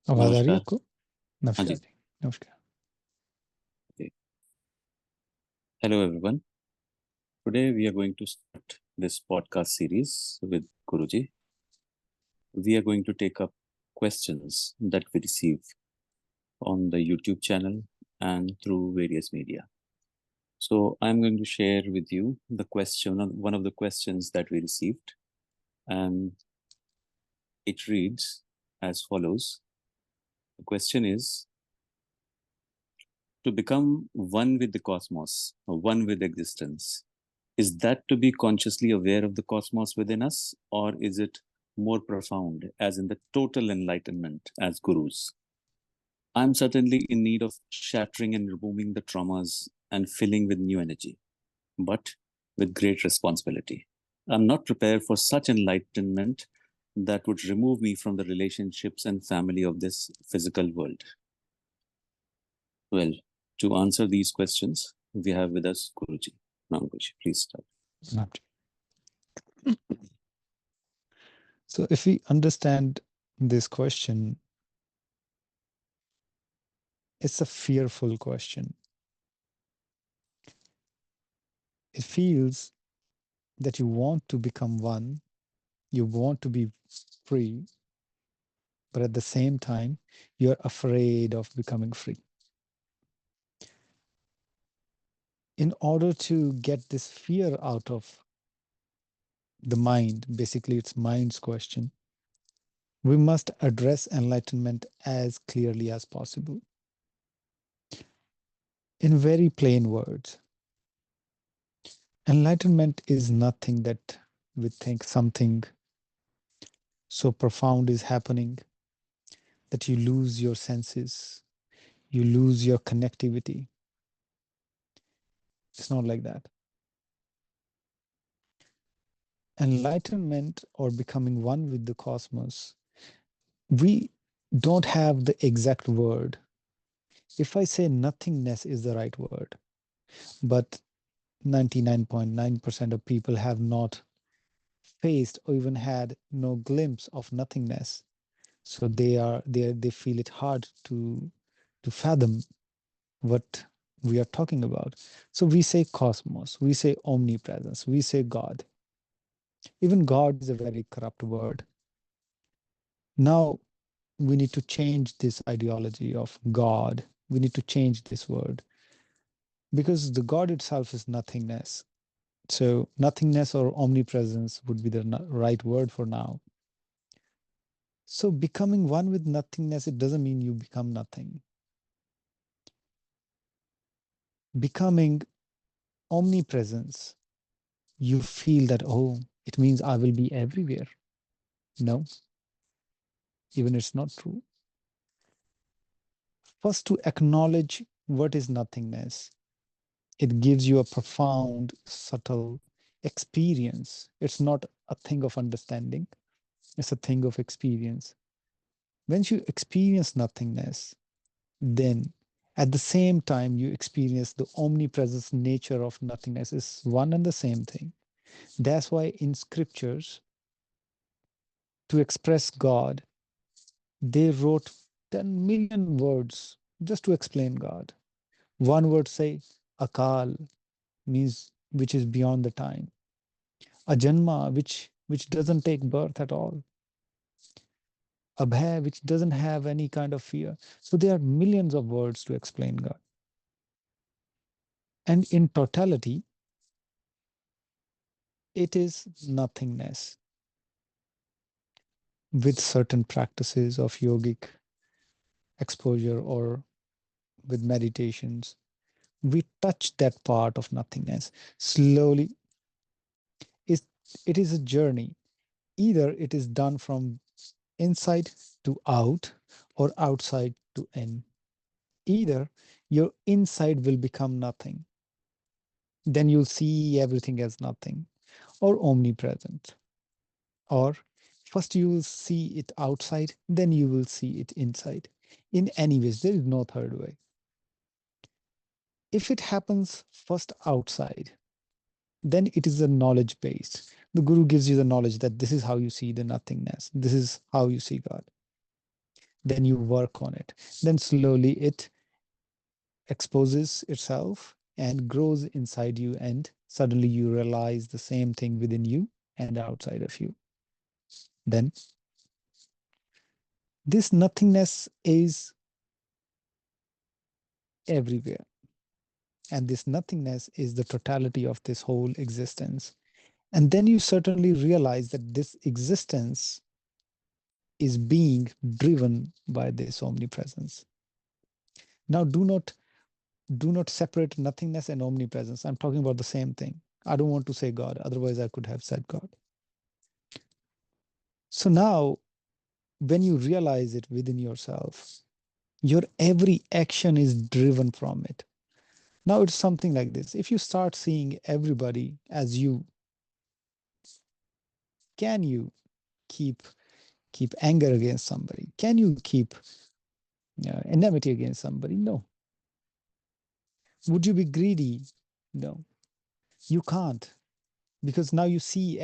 आवाज आ रही है नमस्कार। आपको? हाँ नमस्कार जी। जी। नमस्कार। Hello everyone. Today we are going to start this podcast series with Guruji. We are going to take up questions that we receive on the YouTube channel and through various media. So I'm going to share with you one of the questions that we received, and it reads as follows. The question is, to become one with the cosmos, or one with existence, is that to be consciously aware of the cosmos within us, or is it more profound, as in the total enlightenment as gurus? I'm certainly in need of shattering and removing the traumas and filling with new energy, but with great responsibility. I'm not prepared for such enlightenment that would remove me from the relationships and family of this physical world. Well, to answer these questions, we have with us Guruji. Now, Guruji, please start. So if we understand this question, it's a fearful question. It feels that you want to become one, you want to be free, but at the same time, you're afraid of becoming free. In order to get this fear out of the mind, basically it's mind's question, we must address enlightenment as clearly as possible. In very plain words, enlightenment is nothing that we think something so profound is happening that you lose your senses, you lose your connectivity. It's not like that. Enlightenment, or becoming one with the cosmos, we don't have the exact word. If I say nothingness is the right word, but 99.9% of people have not faced or even had no glimpse of nothingness. So they feel it hard to fathom what we are talking about. So we say cosmos, we say omnipresence, we say God. Even God is a very corrupt word. Now we need to change this ideology of God. We need to change this word, because the God itself is nothingness. So nothingness or omnipresence would be the right word for now. So becoming one with nothingness, it doesn't mean you become nothing. Becoming omnipresence, you feel that, oh, it means I will be everywhere. No, even it's not true. First, to acknowledge what is nothingness, it gives you a profound, subtle experience. It's not a thing of understanding, it's a thing of experience. When you experience nothingness, then at the same time you experience the omnipresence nature of nothingness. Is one and the same thing. That's why in scriptures, to express God, they wrote 10 million words just to explain God. One word say akal, means which is beyond the time. Ajanma, which doesn't take birth at all. Abhay, which doesn't have any kind of fear. So there are millions of words to explain God. And in totality, it is nothingness. With certain practices of yogic exposure or with meditations, we touch that part of nothingness slowly. It is a journey. Either it is done from inside to out or outside to in. Either your inside will become nothing, then you'll see everything as nothing or omnipresent. Or first you will see it outside, then you will see it inside. In any ways, there is no third way. If it happens first outside, then it is a knowledge based. The Guru gives you the knowledge that this is how you see the nothingness, this is how you see God. Then you work on it. Then slowly it exposes itself and grows inside you, and suddenly you realize the same thing within you and outside of you. Then this nothingness is everywhere. And this nothingness is the totality of this whole existence. And then you certainly realize that this existence is being driven by this omnipresence. Now, do not separate nothingness and omnipresence. I'm talking about the same thing. I don't want to say God, otherwise I could have said God. So now, when you realize it within yourself, your every action is driven from it. Now it's something like this. If you start seeing everybody as you, can you keep anger against somebody? Can you keep enmity against somebody? No. Would you be greedy? No. You can't, because now you see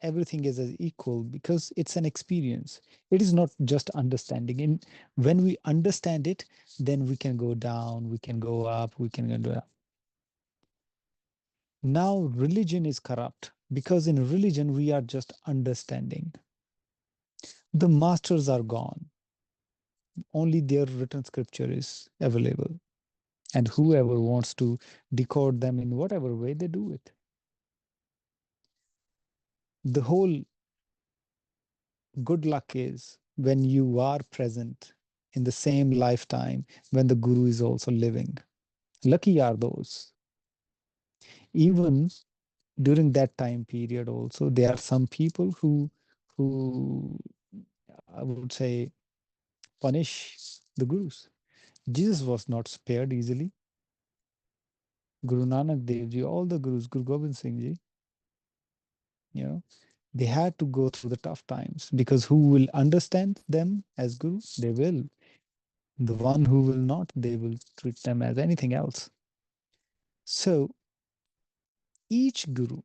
everything as equal, because it's an experience. It is not just understanding. And when we understand it, then we can go down, we can go up, we can go down. Now religion is corrupt, because in religion we are just understanding. The masters are gone. Only their written scripture is available. And whoever wants to decode them in whatever way, they do it. The whole good luck is when you are present in the same lifetime when the Guru is also living. Lucky are those. Even during that time period also, there are some people who I would say punish the Gurus. Jesus was not spared easily. Guru Nanak Dev Ji, all the Gurus, Guru Gobind Singh Ji, they had to go through the tough times, because who will understand them as Guru? They will. The one who will not, they will treat them as anything else. So each Guru,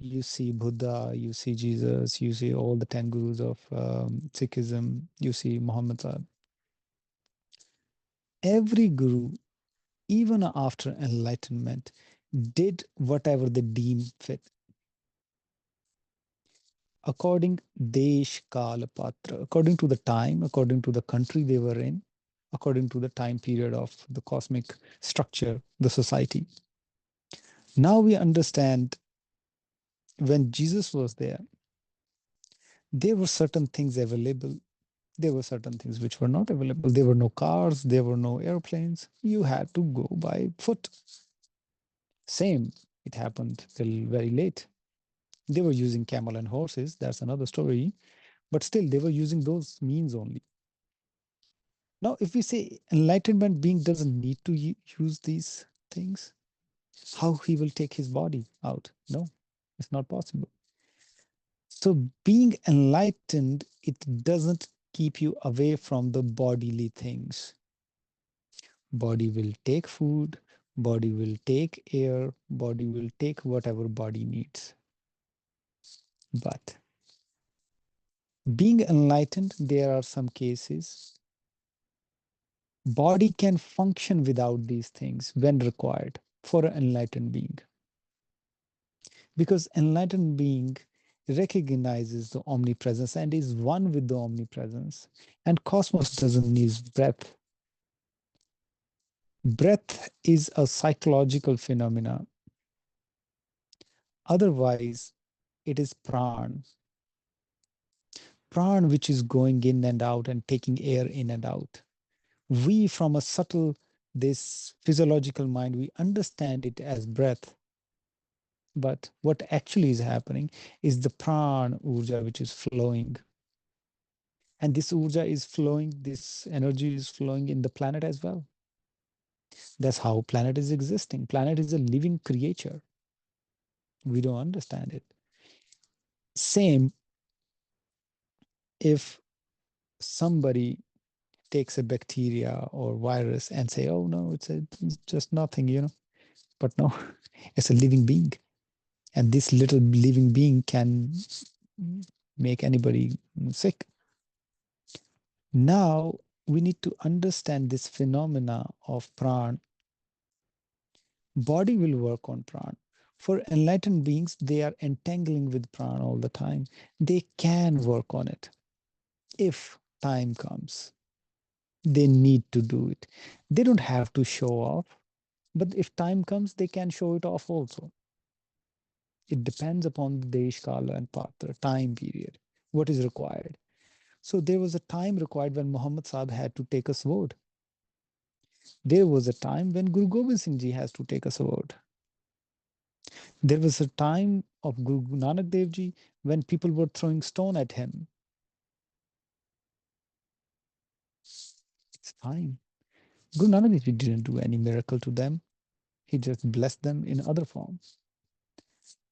you see Buddha, you see Jesus, you see all the 10 Gurus of Sikhism, you see Muhammad Sahib. Every Guru, even after enlightenment, did whatever they deem fit. According Desh, Kal, Patra, according to the time, according to the country they were in, according to the time period of the cosmic structure, the society. Now we understand, when Jesus was there were certain things available. There were certain things which were not available. There were no cars, there were no airplanes. You had to go by foot. Same, it happened till very late. They were using camel and horses, that's another story. But still, they were using those means only. Now, if we say enlightenment being doesn't need to use these things, how he will take his body out? No, it's not possible. So being enlightened, it doesn't keep you away from the bodily things. Body will take food, body will take air, body will take whatever body needs. But being enlightened, there are some cases body can function without these things when required for an enlightened being. Because enlightened being recognizes the omnipresence and is one with the omnipresence. And cosmos doesn't need breath. Breath is a psychological phenomena. Otherwise, it is pran. Pran, which is going in and out and taking air in and out. We, from a subtle, this physiological mind, we understand it as breath. But what actually is happening is the pran urja which is flowing. And this urja is flowing, this energy is flowing in the planet as well. That's how planet is existing. Planet is a living creature. We don't understand it. Same, if somebody takes a bacteria or virus and say, oh no, it's just nothing, But no, it's a living being. And this little living being can make anybody sick. Now we need to understand this phenomena of pran. Body will work on pran. For enlightened beings, they are entangling with pran all the time. They can work on it if time comes. They need to do it. They don't have to show off, but if time comes, they can show it off also. It depends upon the desh, kala, and patra, time period, what is required. So there was a time required when Muhammad Sahib had to take a sword. There was a time when Guru Gobind Singh Ji has to take a sword. There was a time of Guru Nanak Dev Ji when people were throwing stone at him. It's fine. Guru Nanak Dev Ji didn't do any miracle to them. He just blessed them in other forms.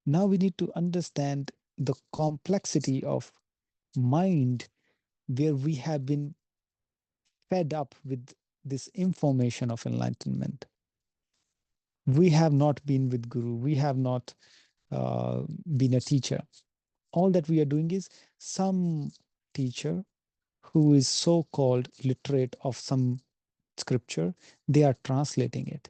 Now we need to understand the complexity of mind where we have been fed up with this information of enlightenment. We have not been with Guru. We have not been a teacher. All that we are doing is some teacher who is so-called literate of some scripture, they are translating it.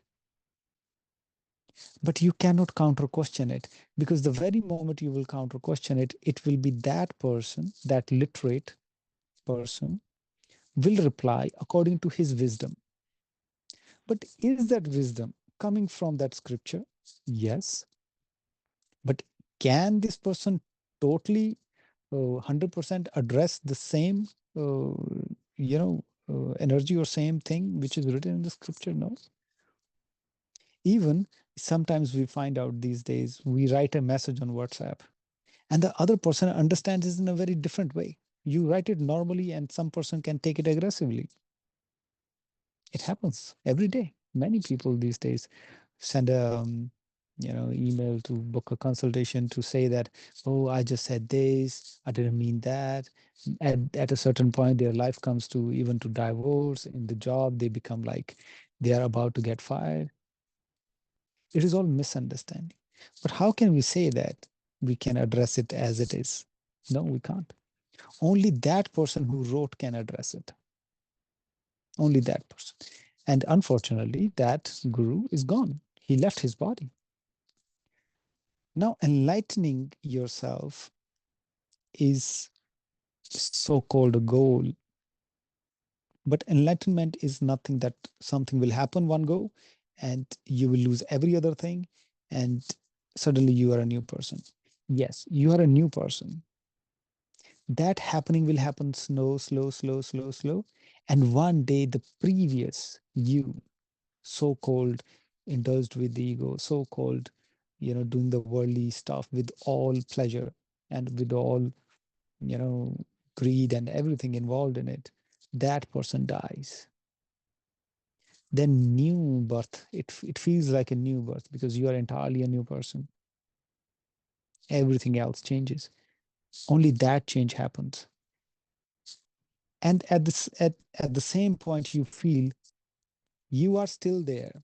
But you cannot counter question it, because the very moment you will counter question it, it will be that person, that literate person, will reply according to his wisdom. But is that wisdom coming from that scripture? Yes. But can this person totally 100% address the same, energy or same thing which is written in the scripture? No. Even sometimes we find out these days, we write a message on WhatsApp and the other person understands it in a very different way. You write it normally and some person can take it aggressively. It happens every day. Many people these days send a email to book a consultation to say that, oh, I just said this, I didn't mean that. At a certain point, their life comes to even to divorce. In the job, they become like they are about to get fired. It is all misunderstanding. But how can we say that we can address it as it is? No, we can't. Only that person who wrote can address it. Only that person. And unfortunately, that guru is gone. He left his body. Now, enlightening yourself is so-called a goal. But enlightenment is nothing that something will happen one go and you will lose every other thing and suddenly you are a new person. Yes, you are a new person. That happening will happen slow, slow, slow, slow, slow. And one day the previous you, so-called indulged with the ego, so-called, doing the worldly stuff with all pleasure and with all, greed and everything involved in it, that person dies. Then new birth, it feels like a new birth because you are entirely a new person. Everything else changes. Only that change happens. And at the same point, you feel you are still there,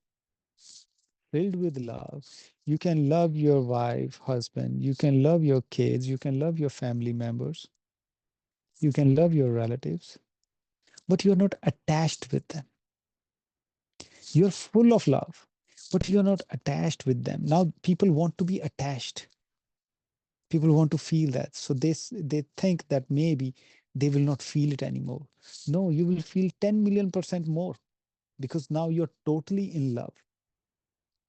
filled with love. You can love your wife, husband, you can love your kids, you can love your family members, you can love your relatives, but you're not attached with them. You're full of love, but you're not attached with them. Now people want to be attached. People want to feel that. So they think that maybe they will not feel it anymore. No, you will feel 10 million% more because now you're totally in love.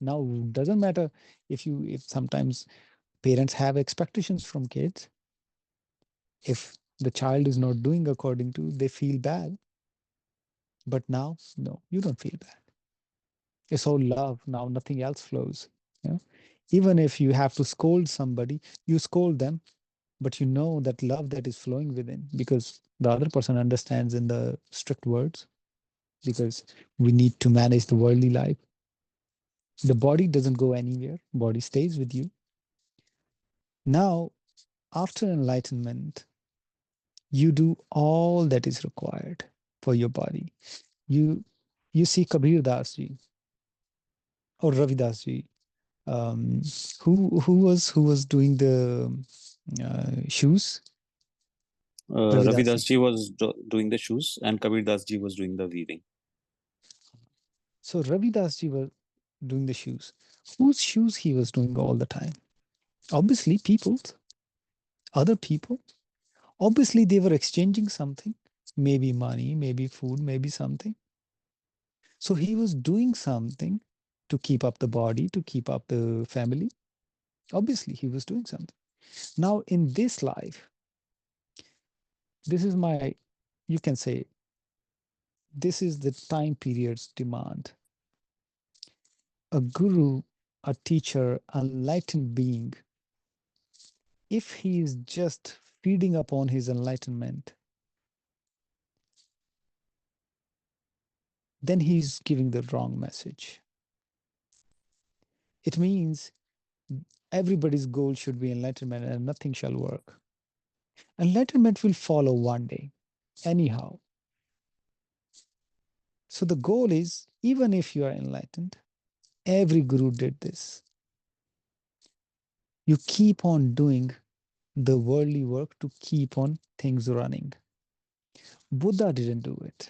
Now, doesn't matter if sometimes parents have expectations from kids. If the child is not doing according to, they feel bad. But now, no, you don't feel bad. It's all love. Now nothing else flows. You know? Even if you have to scold somebody, you scold them, but you know that love that is flowing within because the other person understands in the strict words because we need to manage the worldly life. The body doesn't go anywhere. Body stays with you. Now, after enlightenment, you do all that is required for your body. You you see Kabir Das ji or Ravi Das ji, um, who was doing the shoes. Ravidas Ravidas ji. ji was doing the shoes and Kabirdas ji was doing the weaving. So Ravidas ji was doing the shoes. Whose shoes he was doing all the time? Obviously, people's, other people. Obviously, they were exchanging something, maybe money, maybe food, maybe something. So he was doing something to keep up the body, to keep up the family. Obviously, he was doing something. Now, in this life, this is my, you can say, this is the time period's demand. A guru, a teacher, a enlightened being, if he is just feeding upon his enlightenment, then he's giving the wrong message. It means everybody's goal should be enlightenment and nothing shall work. Enlightenment will follow one day, anyhow. So the goal is, even if you are enlightened, every guru did this. You keep on doing the worldly work to keep on things running. Buddha didn't do it.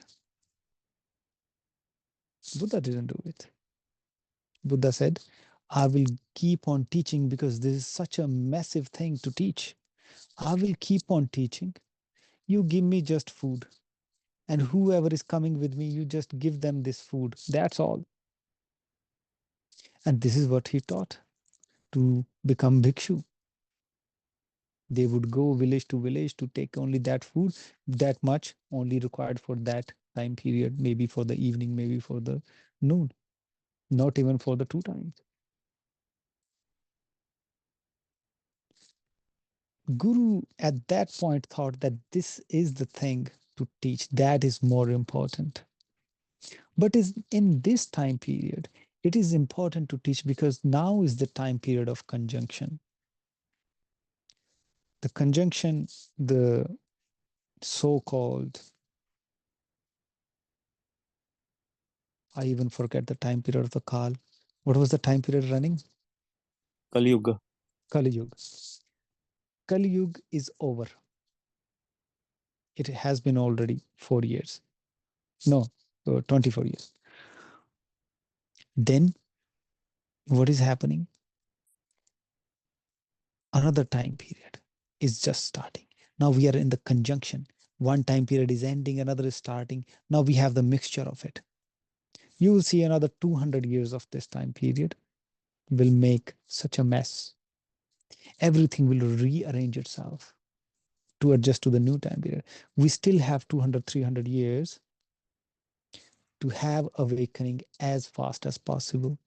Buddha didn't do it. Buddha said, I will keep on teaching because this is such a massive thing to teach. I will keep on teaching. You give me just food. And whoever is coming with me, you just give them this food. That's all. And this is what he taught to become bhikshu. They would go village to take only that food, that much only required for that time period, maybe for the evening, maybe for the noon, not even for the 2 times. Guru at that point thought that this is the thing to teach, that is more important. But is in this time period, it is important to teach because now is the time period of conjunction. The conjunction, the so-called, I even forget the time period of the Kal. What was the time period running? Kali Yuga. Kali Yuga. Kali Yuga is over. It has been already 4 years. No, 24 years. Then what is happening? Another time period is just starting. Now we are in the conjunction. One time period is ending, another is starting. Now we have the mixture of it. You will see another 200 years of this time period will make such a mess. Everything will rearrange itself to adjust to the new time period. We still have 200, 300 years to have awakening as fast as possible.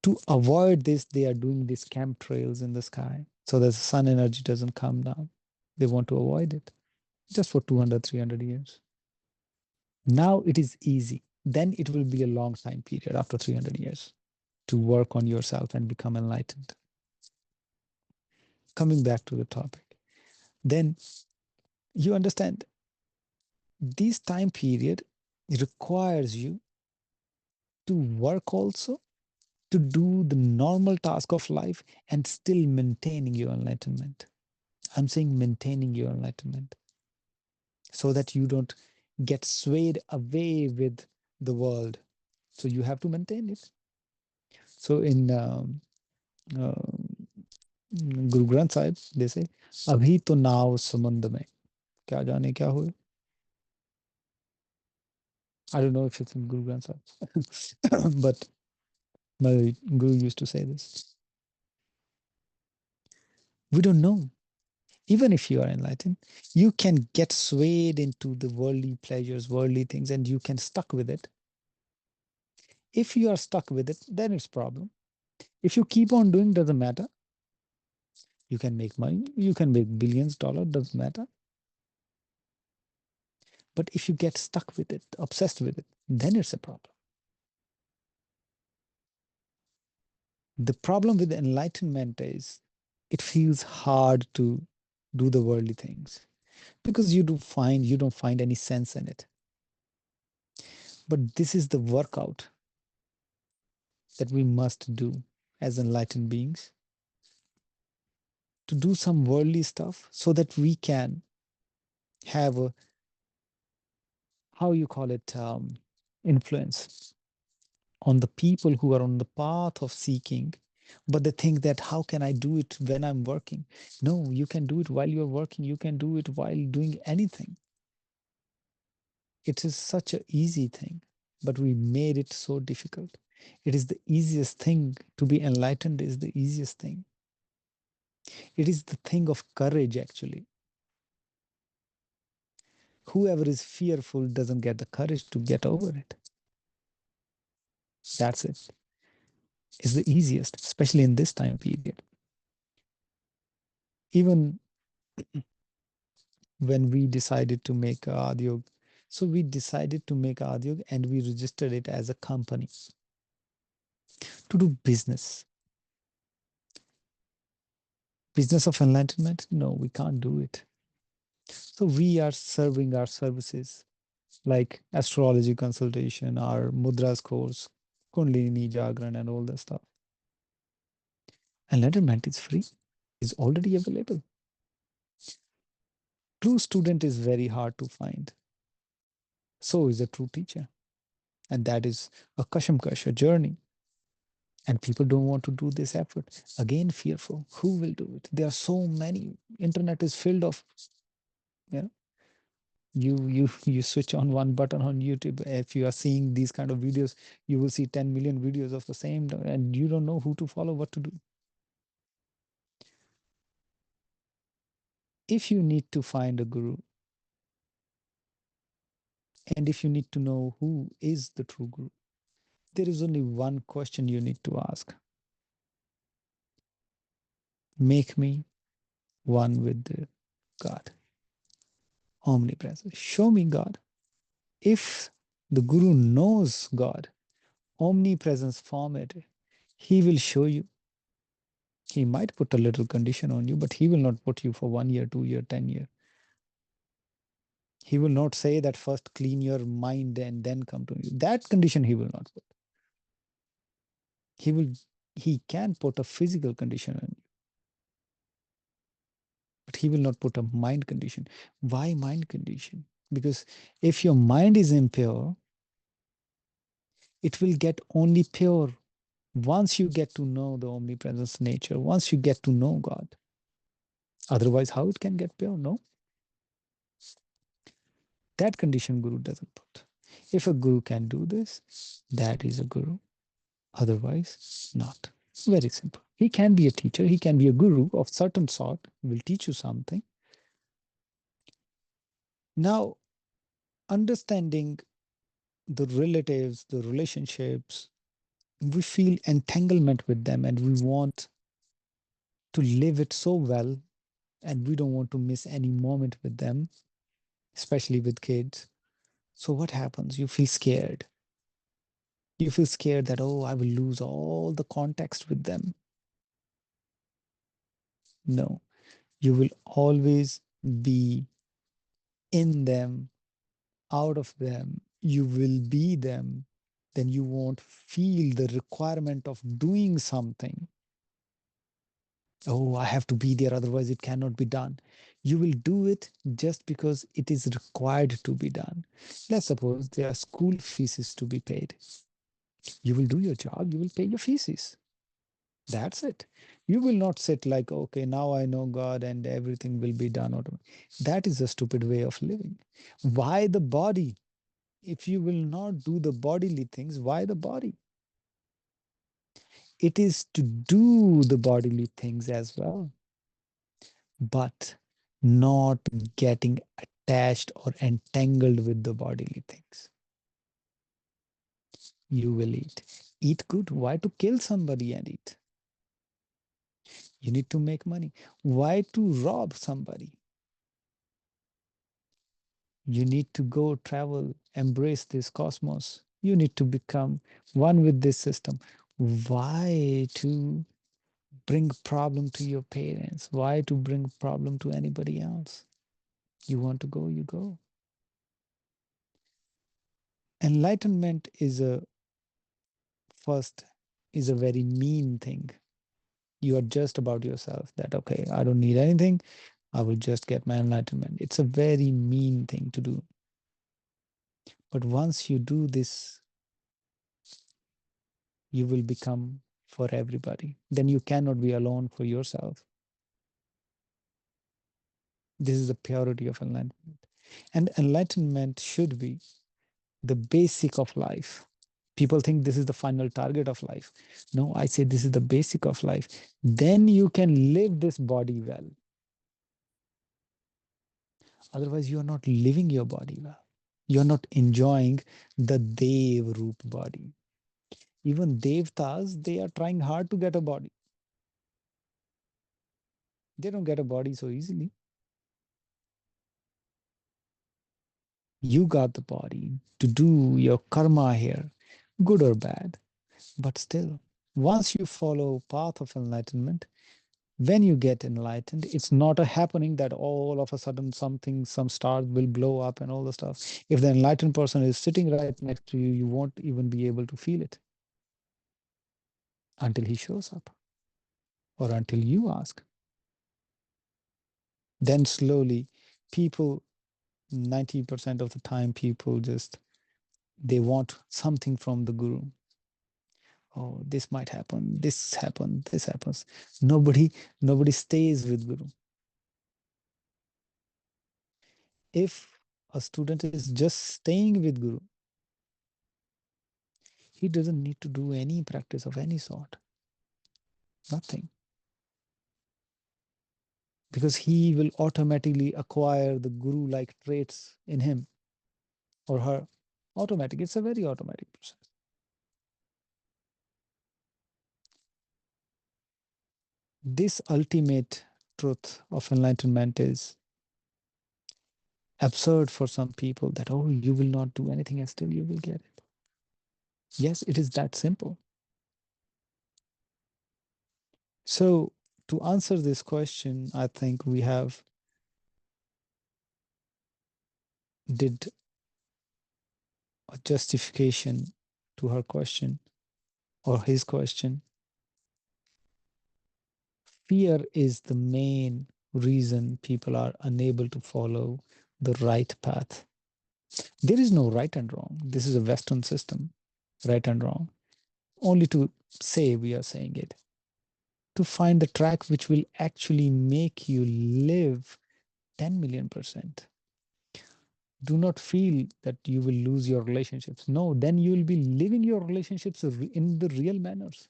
To avoid this, they are doing these chemtrails in the sky so that the sun energy doesn't come down. They want to avoid it just for 200, 300 years. Now it is easy. Then it will be a long time period after 300 years to work on yourself and become enlightened. Coming back to the topic, then you understand this time period requires you to work also, to do the normal task of life and still maintaining your enlightenment. I'm saying maintaining your enlightenment so that you don't get swayed away with the world. So you have to maintain it. So in Guru Granth Sahib, they say, "Abhi to naav samand mein, kya jaane kya hoye." I don't know if it's in Guru Granth Sahib, but my guru used to say this. We don't know. Even if you are enlightened, you can get swayed into the worldly pleasures, worldly things, and you can stuck with it. If you are stuck with it, then it's a problem. If you keep on doing, doesn't matter. You can make money, you can make billions dollars, doesn't matter. But if you get stuck with it, obsessed with it, then it's a problem. The problem with enlightenment is it feels hard to do the worldly things because you don't find any sense in it. But this is the workout that we must do as enlightened beings. to do some worldly stuff so that we can have a, how you call it, influence on the people who are on the path of seeking, but they think that how can I do it when I'm working? No, you can do it while you're working. You can do it while doing anything. It is such an easy thing, but we made it so difficult. It is the easiest thing to be enlightened, is the easiest thing. It is the thing of courage, actually. Whoever is fearful doesn't get the courage to get over it. That's it. It's the easiest, especially in this time period. Even when we decided to make Adyog, so we decided to make Adyog and we registered it as a company to do business. Business of enlightenment? No, we can't do it. So we are serving our services like astrology consultation, our mudras course, Kundalini Jagran and all that stuff. Enlightenment is free, is already available. True student is very hard to find. So is a true teacher. And that is a 𝗪𝗪𝗪𝗪, a journey. And people don't want to do this effort. Again, fearful. Who will do it? There are so many. Internet is filled of, you know, you switch on one button on YouTube. If you are seeing these kind of videos, you will see 10 million videos of the same, and you don't know who to follow, what to do. If you need to find a guru, and if you need to know who is the true guru, there is only one question you need to ask. Make me one with the God. Omnipresent. Show me God. If the guru knows God, omnipresence form it, he will show you. He might put a little condition on you, but he will not put you for 1 year, 2 year, 10 year. He will not say that first clean your mind and then come to you. That condition he will not put. He can put a physical condition on you, but he will not put a mind condition. Why mind condition? Because if your mind is impure, it will get only pure once you get to know the omnipresence nature, once you get to know God. Otherwise, how it can get pure? No. That condition Guru doesn't put. If a Guru can do this, that is a Guru. Otherwise, not. Very simple. He can be a teacher. He can be a Guru of certain sort. He will teach you something. Now, understanding the relatives, the relationships, we feel entanglement with them and we want to live it so well and we don't want to miss any moment with them, especially with kids. So what happens? You feel scared. You feel scared that, oh, I will lose all the context with them. No, you will always be in them, out of them. You will be them. Then you won't feel the requirement of doing something. Oh, I have to be there, otherwise it cannot be done. You will do it just because it is required to be done. Let's suppose there are school fees to be paid. You will do your job, you will pay your fees. That's it. You will not sit like, okay, now I know God and everything will be done. That is a stupid way of living. Why the body? If you will not do the bodily things, why the body? It is to do the bodily things as well, but not getting attached or entangled with the bodily things. You will eat. Eat good. Why to kill somebody and eat? You need to make money. Why to rob somebody? You need to go travel, embrace this cosmos. You need to become one with this system. Why to bring problem to your parents? Why to bring problem to anybody else? You want to go, you go. Enlightenment is a very mean thing. You are just about yourself, that, okay, I don't need anything. I will just get my enlightenment. It's a very mean thing to do. But once you do this, you will become for everybody. Then you cannot be alone for yourself. This is the purity of enlightenment. And enlightenment should be the basic of life. People think this is the final target of life. No, I say this is the basic of life. Then you can live this body well. Otherwise, you are not living your body well. You are not enjoying the Dev Roop body. Even Devtas, they are trying hard to get a body. They don't get a body so easily. You got the body to do your karma here, good or bad. But still, once you follow path of enlightenment, when you get enlightened, it's not a happening that all of a sudden some stars will blow up and all the stuff. If the enlightened person is sitting right next to you, you won't even be able to feel it until he shows up or until you ask. Then slowly, people, 90% of the time, people just, they want something from the guru. Oh, this might happen, this happens, this happens. Nobody stays with guru. If a student is just staying with guru, he doesn't need to do any practice of any sort. Nothing. Because he will automatically acquire the guru-like traits in him or her. Automatic. It's a very automatic process. This ultimate truth of enlightenment is absurd for some people, that, oh, you will not do anything and still you will get it. Yes, it is that simple. So to answer this question, I think we have did a justification to her question or his question. Fear is the main reason people are unable to follow the right path. There is no right and wrong. This is a Western system, right and wrong. Only to say we are saying it. To find the track which will actually make you live 10 million%. Do not feel that you will lose your relationships. No, then you will be living your relationships in the real manners.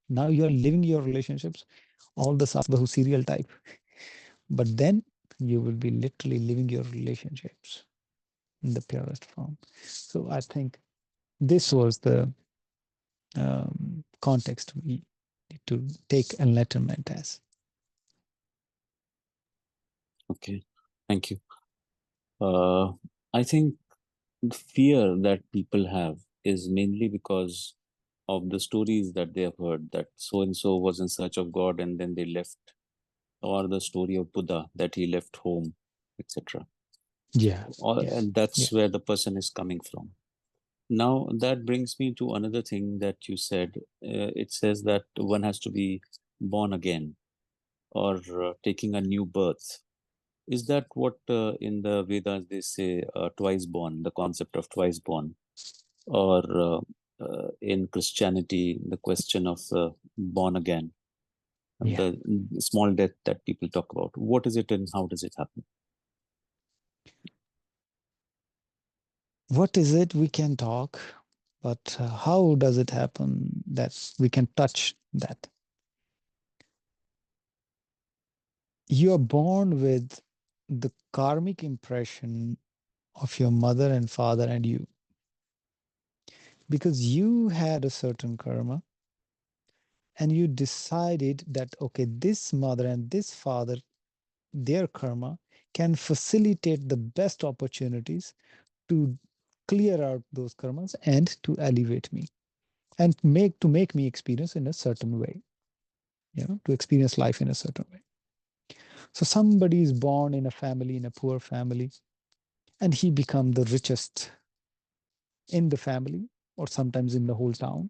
Now you are living your relationships, all the 𝗲𝗲 serial type. But then you will be literally living your relationships in the purest form. So I think this was the context we need to take enlightenment as. Okay, thank you. I think the fear that people have is mainly because of the stories that they have heard, that so-and-so was in search of God and then they left, or the story of Buddha, that he left home, etc. Yes, And that's yeah, where the person is coming from. Now, that brings me to another thing that you said. It says that one has to be born again, or taking a new birth. Is that what in the Vedas they say, twice born, the concept of twice born? Or in Christianity, the question of born again, yeah. the small death that people talk about? What is it and how does it happen? What is it? We can talk, but how does it happen that we can touch that? You are born with the karmic impression of your mother and father and you, because you had a certain karma and you decided that, okay, this mother and this father, their karma can facilitate the best opportunities to clear out those karmas and to elevate me and make me experience in a certain way, to experience life in a certain way. So somebody is born in a family, in a poor family, and he become the richest in the family or sometimes in the whole town.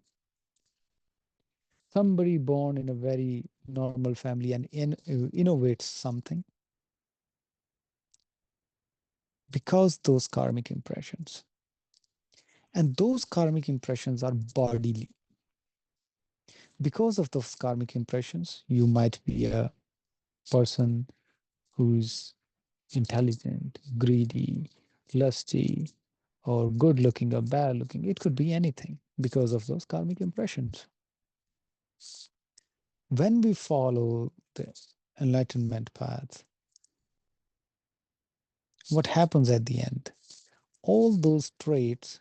somebody born in a very normal family and innovates something, because those karmic impressions, and those karmic impressions are bodily. Because of those karmic impressions, you might be a person who's intelligent, greedy, lusty, or good looking or bad looking. It could be anything because of those karmic impressions. When we follow the enlightenment path, what happens at the end? All those traits,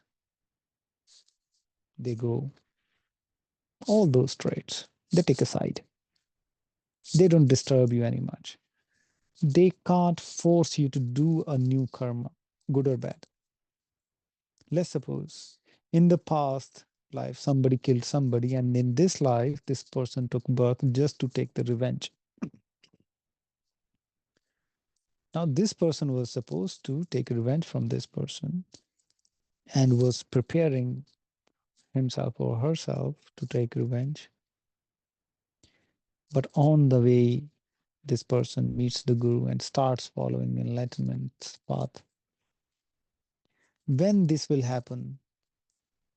they go, all those traits, they take a side. They don't disturb you any much. They can't force you to do a new karma, good or bad. Let's suppose in the past life, somebody killed somebody, and in this life, this person took birth just to take the revenge. Now, this person was supposed to take revenge from this person and was preparing himself or herself to take revenge. But on the way, this person meets the guru and starts following enlightenment path. When this will happen,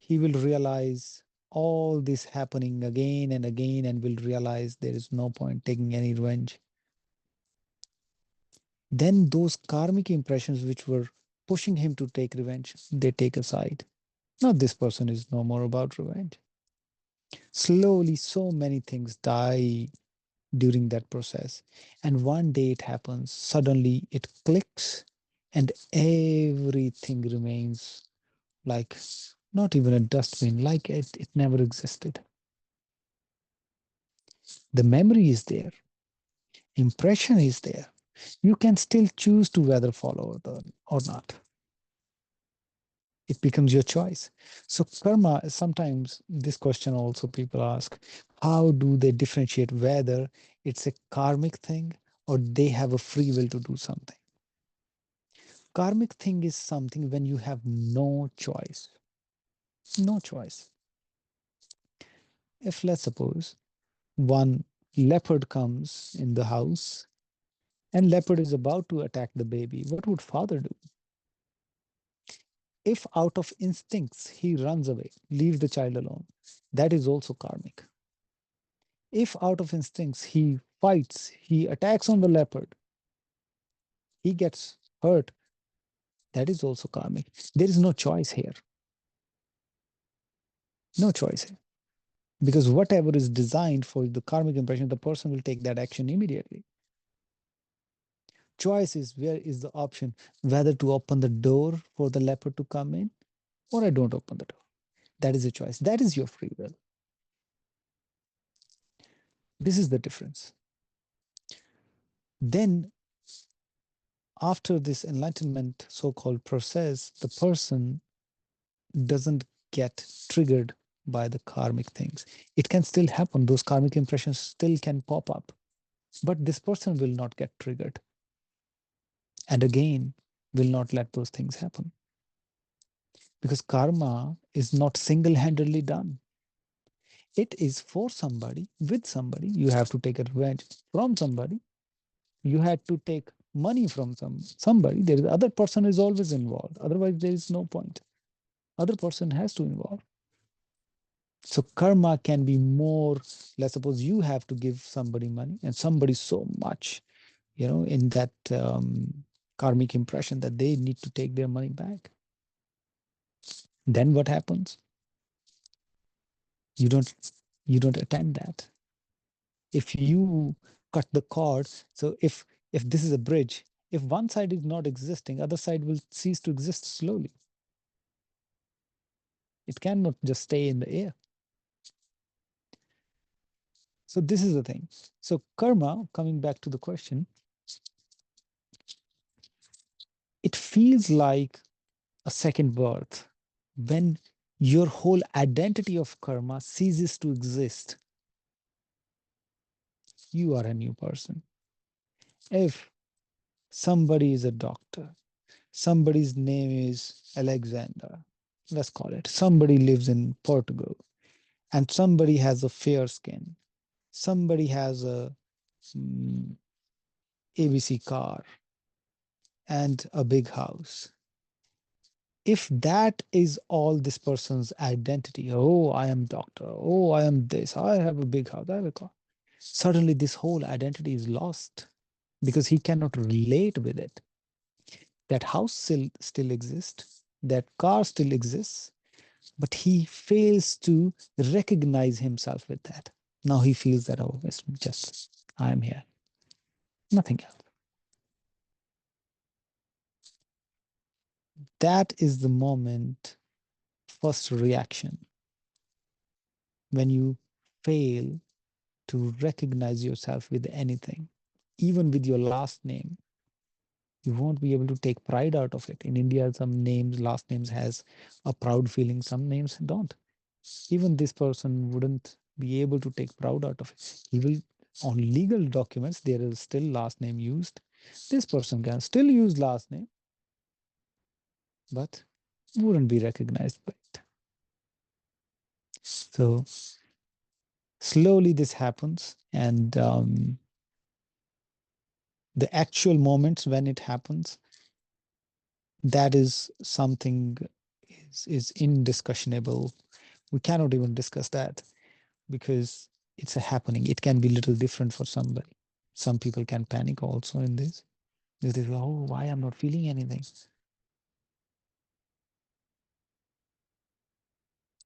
he will realize all this happening again and again, and will realize there is no point taking any revenge. Then those karmic impressions which were pushing him to take revenge, they take aside. Now this person is no more about revenge. Slowly, so many things die during that process. And one day it happens, suddenly it clicks, and everything remains like not even a dustbin, like it never existed. The memory is there, impression is there. You can still choose to whether follow or not. It becomes your choice. So karma, sometimes this question also people ask, how do they differentiate whether it's a karmic thing or they have a free will to do something? Karmic thing is something when you have no choice. No choice. If let's suppose one leopard comes in the house and leopard is about to attack the baby, what would father do? If out of instincts he runs away, leave the child alone, that is also karmic. If out of instincts he fights, he attacks on the leopard, he gets hurt, that is also karmic. There is no choice here. No choice here. Because whatever is designed for the karmic impression, the person will take that action immediately. Choice is where is the option, whether to open the door for the leopard to come in or I don't open the door. That is a choice. That is your free will. This is the difference. Then after this enlightenment so-called process, the person doesn't get triggered by the karmic things. It can still happen. Those karmic impressions still can pop up, but this person will not get triggered. And again, will not let those things happen. Because karma is not single-handedly done. It is for somebody, with somebody. You have to take a revenge from somebody. You had to take money from somebody. There is other person is always involved. Otherwise, there is no point. Other person has to involve. So karma can be more, let's suppose you have to give somebody money and somebody so much, in that karmic impression that they need to take their money back. Then what happens? You don't attend that. If you cut the cord, so if this is a bridge, if one side is not existing, other side will cease to exist slowly. It cannot just stay in the air. So this is the thing. So karma, coming back to the question, it feels like a second birth when your whole identity of karma ceases to exist. You are a new person. If somebody is a doctor, somebody's name is Alexander, let's call it, somebody lives in Portugal, and somebody has a fair skin, somebody has a ABC car and a big house. If that is all this person's identity, oh, I am doctor, oh, I am this, I have a big house, I have a car. Suddenly this whole identity is lost because he cannot relate with it. That house still exists, that car still exists, but he fails to recognize himself with that. Now he feels that, oh, it's just, I am here, nothing else. That is the moment, first reaction, when you fail to recognize yourself with anything, even with your last name. You won't be able to take pride out of it. In India, some names, last names has a proud feeling, some names don't. Even this person wouldn't be able to take proud out of it. He will, on legal documents, there is still last name used. This person can still use last name, but wouldn't be recognized by it. So slowly this happens, and the actual moments when it happens, that is something is indiscussionable. We cannot even discuss that because it's a happening. It can be little different for somebody. Some people can panic also in this. They say, oh, why I'm not feeling anything?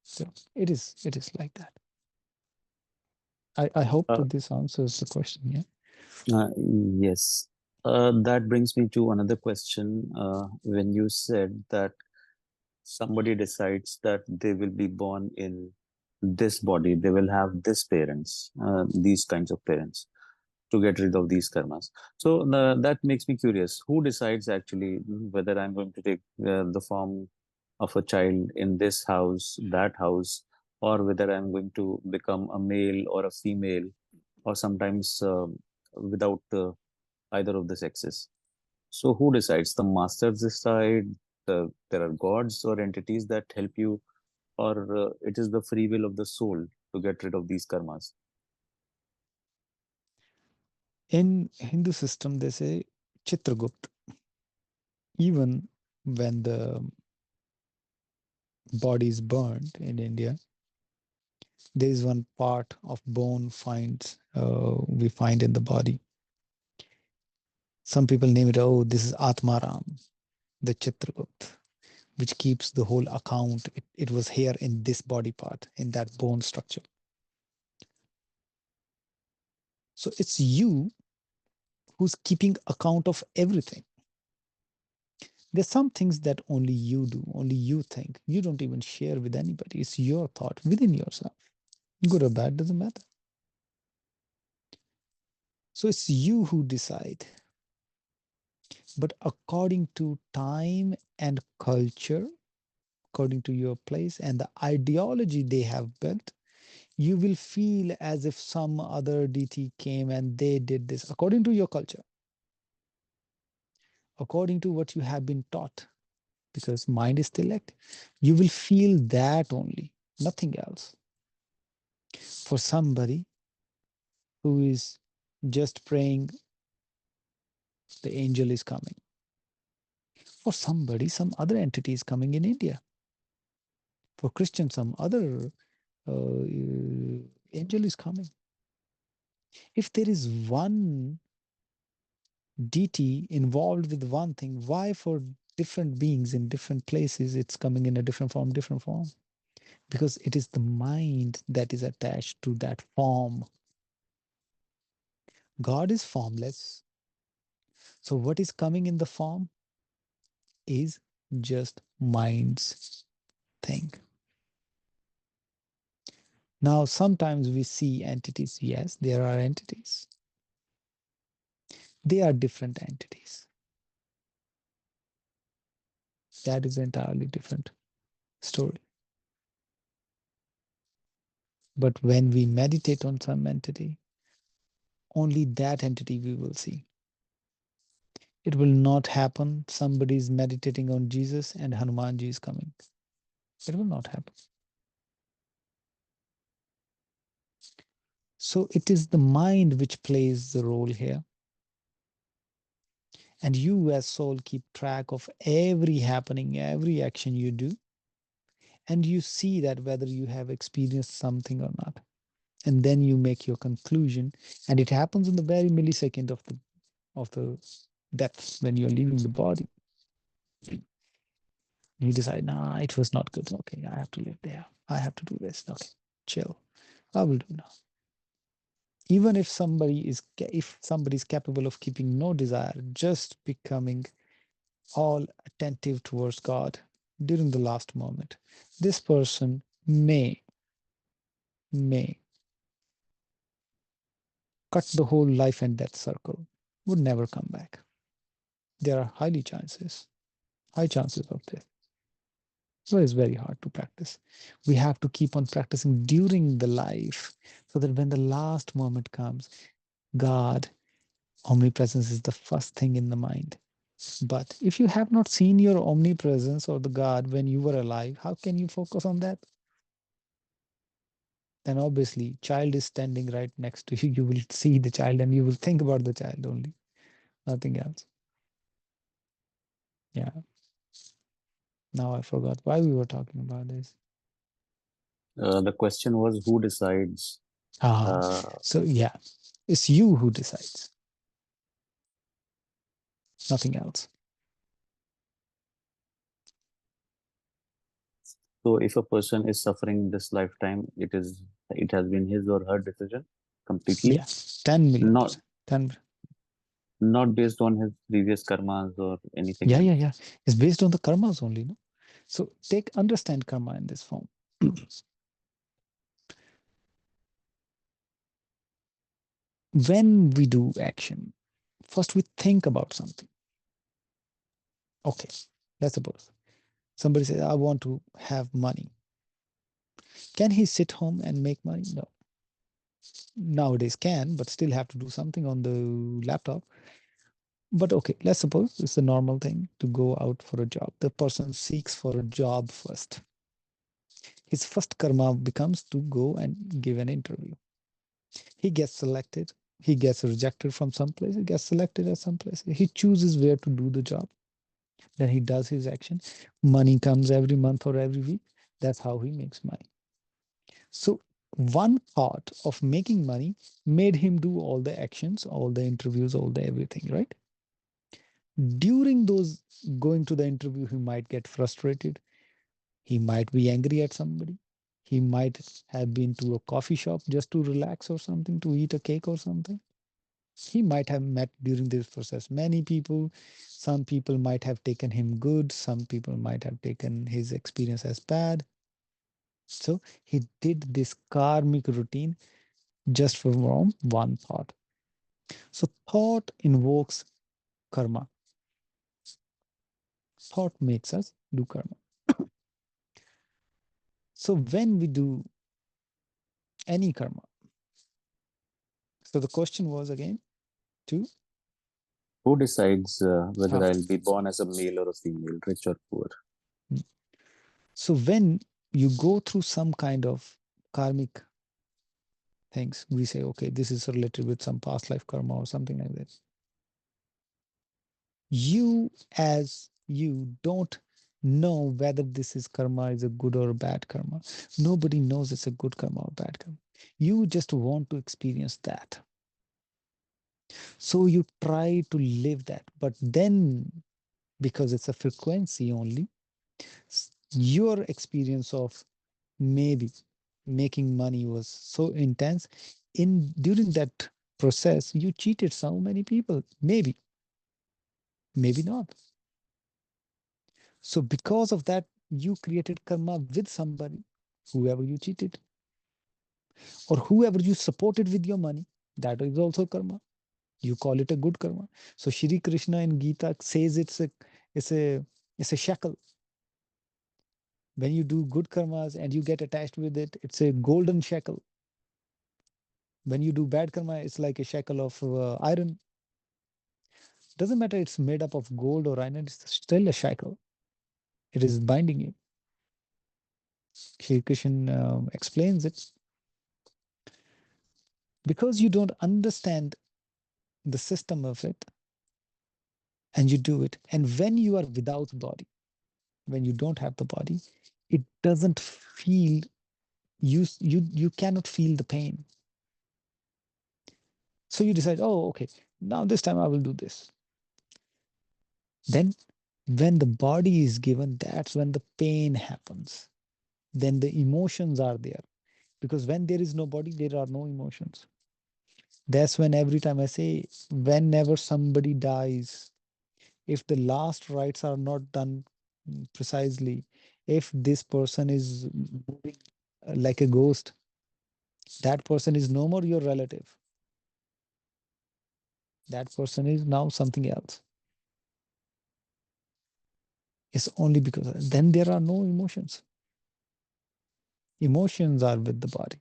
So it is like that. I hope Uh, that this answers the question. Yeah. yes. That brings me to another question. When you said that somebody decides that they will be born in this body, they will have this parents, these kinds of parents, to get rid of these karmas. So that makes me curious. Who decides actually whether I'm going to take the form of a child in this house, that house, or whether I'm going to become a male or a female, or sometimes without either of the sexes? So who decides? The masters decide? There are gods or entities that help you, or it is the free will of the soul to get rid of these karmas? In Hindu system, they say Chitragupta. Even when the body is burned in India, there is one part of bone we find in the body. Some people name it, oh, this is Atmaram, the Chitragupta, which keeps the whole account. It was here in this body part, in that bone structure. So it's you who's keeping account of everything. There's some things that only you do, only you think. You don't even share with anybody. It's your thought within yourself. Good or bad, doesn't matter. So it's you who decide. But according to time and culture, according to your place and the ideology they have built, you will feel as if some other deity came and they did this according to your culture, according to what you have been taught, because mind is still active. You will feel that only, nothing else. For somebody who is just praying, the angel is coming. For somebody, some other entity is coming in India. For Christians, some other angel is coming. If there is one deity involved with one thing, why for different beings in different places it's coming in a different form, different form? Because it is the mind that is attached to that form. God is formless. So what is coming in the form is just mind's thing. Now, sometimes we see entities. Yes, there are entities. They are different entities. That is an entirely different story. But when we meditate on some entity, only that entity we will see. It will not happen. Somebody is meditating on Jesus and Hanumanji is coming. It will not happen. So it is the mind which plays the role here. And you as soul keep track of every happening, every action you do. And you see that whether you have experienced something or not. And then you make your conclusion. And it happens in the very millisecond of the death when you're leaving the body. You decide, nah, it was not good. Okay, I have to live there. I have to do this. Okay, chill. I will do now. Even if somebody is capable of keeping no desire, just becoming all attentive towards God during the last moment, this person may cut the whole life and death circle, would never come back. There are high chances of this. So it's very hard to practice. We have to keep on practicing during the life so that when the last moment comes, God, omnipresence is the first thing in the mind. But if you have not seen your omnipresence or the God when you were alive, how can you focus on that? Then obviously, child is standing right next to you. You will see the child and you will think about the child only, nothing else. Yeah. Now I forgot why we were talking about this. The question was, who decides? So yeah, it's you who decides, nothing else. So if a person is suffering this lifetime, it has been his or her decision completely. Yeah, 10 million Not percent. 10. not based on his previous karmas or anything Yeah, else. yeah, yeah. It's based on the karmas only, no? So understand karma in this form. When we do action, first we think about something. Okay, let's suppose somebody says, I want to have money. Can he sit home and make money? No. Nowadays can, but still have to do something on the laptop. But okay, let's suppose it's a normal thing to go out for a job. The person seeks for a job first. His first karma becomes to go and give an interview. He gets selected. He gets rejected from some place. He gets selected at some place. He chooses where to do the job. Then he does his action. Money comes every month or every week. That's how he makes money. So one thought of making money made him do all the actions, all the interviews, all the everything, right? During those going to the interview, he might get frustrated. He might be angry at somebody. He might have been to a coffee shop just to relax or something, to eat a cake or something. He might have met during this process many people. Some people might have taken him good. Some people might have taken his experience as bad. So he did this karmic routine just from one thought. So thought invokes karma. Thought makes us do karma. So when we do any karma, so the question was again to Who decides whether ah, I'll be born as a male or a female, rich or poor? so when you go through some kind of karmic things, we say, okay, this is related with some past life karma or something like that. You as you don't know whether this is karma is a good or a bad karma. Nobody knows it's a good karma or bad karma. You just want to experience that. So you try to live that. But then, because it's a frequency only, your experience of maybe making money was so intense. During that process, you cheated so many people. Maybe, maybe not. So because of that, you created karma with somebody, whoever you cheated, or whoever you supported with your money. That is also karma. You call it a good karma. So Shri Krishna in Gita says it's a it's a shackle. When you do good karmas and you get attached with it, it's a golden shackle. When you do bad karma, it's like a shackle of iron. Doesn't matter it's made up of gold or iron, it's still a shackle. It is binding you. Shri Krishna explains it. because you don't understand the system of it, and you do it. And when you are without body, when you don't have the body, it doesn't feel, you cannot feel the pain. So you decide, oh, okay, now this time I will do this. Then when the body is given, that's when the pain happens. Then the emotions are there. Because when there is no body, there are no emotions. That's when every time I say, whenever somebody dies, if the last rites are not done precisely, if this person is moving like a ghost, that person is no more your relative. That person is now something else. It's only because then there are no emotions. Emotions are with the body.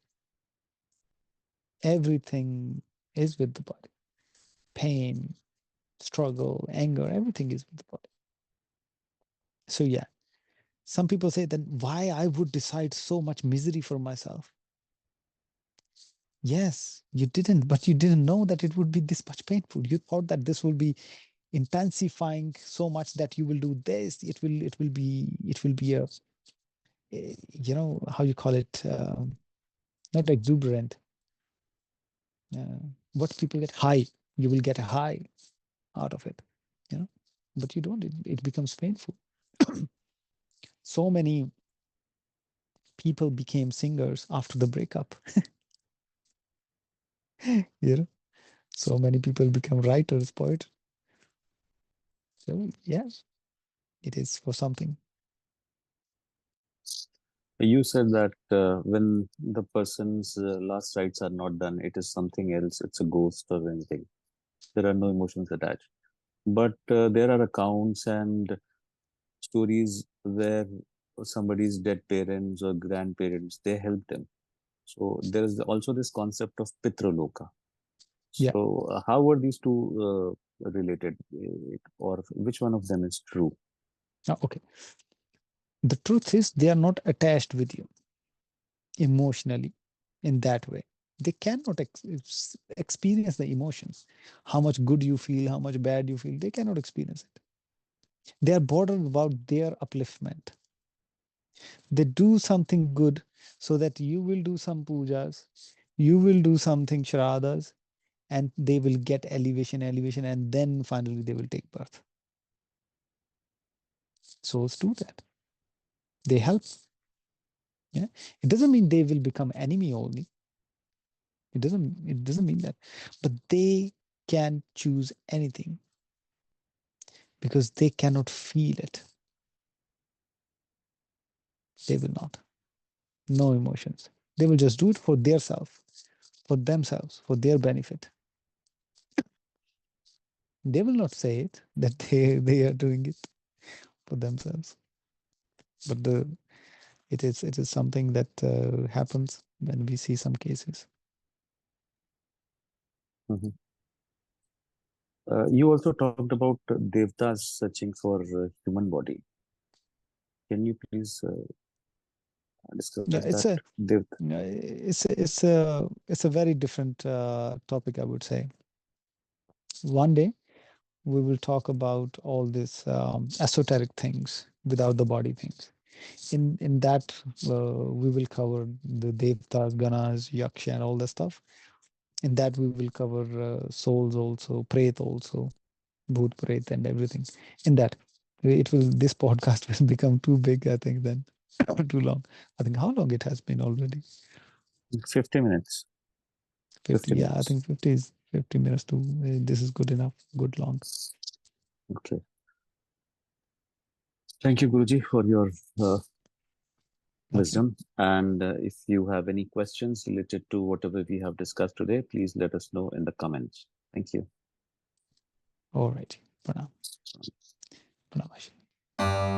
Everything is with the body. Pain, struggle, anger, everything is with the body. So yeah, some people say, then why I would decide so much misery for myself? Yes, you didn't, but you didn't know that it would be this much painful. You thought that this will be intensifying so much that you will do this. It will be you know, how you call it, not exuberant. What people get high, you will get a high out of it, you know, but you don't. It becomes painful. So many people became singers after the breakup. You know, so many people become writers, poets. So yes, it is for something. You said that when the person's last rites are not done, it is something else. It's a ghost or anything. There are no emotions attached. But there are accounts and stories where somebody's dead parents or grandparents, they help them. So there is also this concept of Pitraloka. Yeah. So how were these two related, or which one of them is true? Okay. The truth is, they are not attached with you emotionally in that way. They cannot experience the emotions. How much good you feel, how much bad you feel, they cannot experience it. They are bothered about their upliftment. They do something good so that you will do some pujas, you will do something shraddhas, and they will get elevation, and then finally they will take birth. Souls do that. They help. Yeah. It doesn't mean they will become enemy only. It doesn't mean that. But they can choose anything because they cannot feel it. They will not. No emotions. They will just do it for their self, for themselves, for their benefit. They will not say it that they are doing it for themselves. But it is something that happens when we see some cases. Mhm. You also talked about devtas searching for human body. Can you please Yeah, discuss it's that? a Devta. it's a very different topic, I would say. One day we will talk about all these esoteric things without the body things. In that we will cover the devtas, ganas, yaksha, and all that stuff. In that we will cover souls also, pret also, bhoot pret, and everything. In that it will this podcast will become too big, I think, then too long. I think how long it has been already? 50 minutes. 50. 50 Yeah, I minutes. think 50 is 50 minutes too. This is good enough, good long. Okay. Thank you, Guruji, for your Okay. wisdom. And if you have any questions related to whatever we have discussed today, please let us know in the comments. Thank you. All right. Pranam. Pranam.